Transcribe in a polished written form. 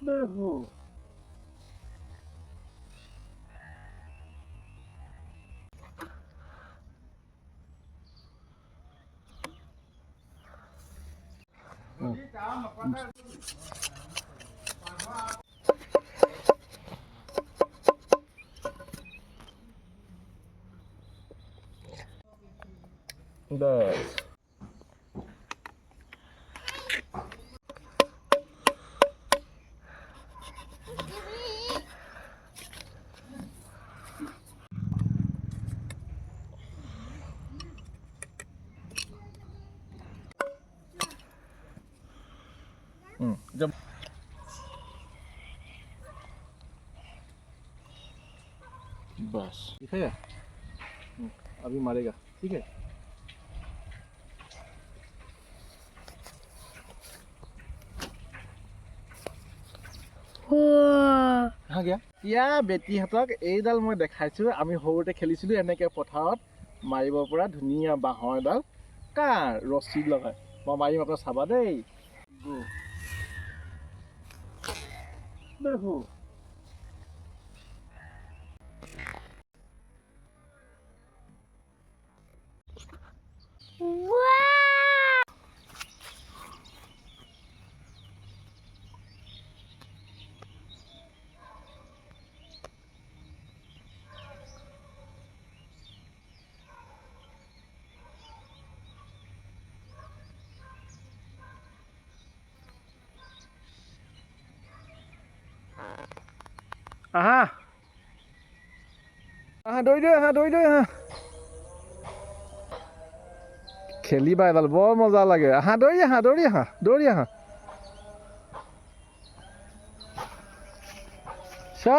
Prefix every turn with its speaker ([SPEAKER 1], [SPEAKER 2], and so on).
[SPEAKER 1] দেখো Does. जब बस ठीक है अभी मारेगा ठीक है हाँ गया या बेटीহঁতক এইডাল মই দেখাইছো আমি সৰুতে খেলিছিলো এনেকে পথাৰত মাৰিব পৰা ধুনীয়া বাঁহৰ এডাল কাৰ ৰছী লগাই মই মাৰিম আপোনাক চাবা দেই দেখো আহা আহা দৌৰি আহা খেলিবা এডাল বৰ মজা লাগে আহা দৌৰি আহা চা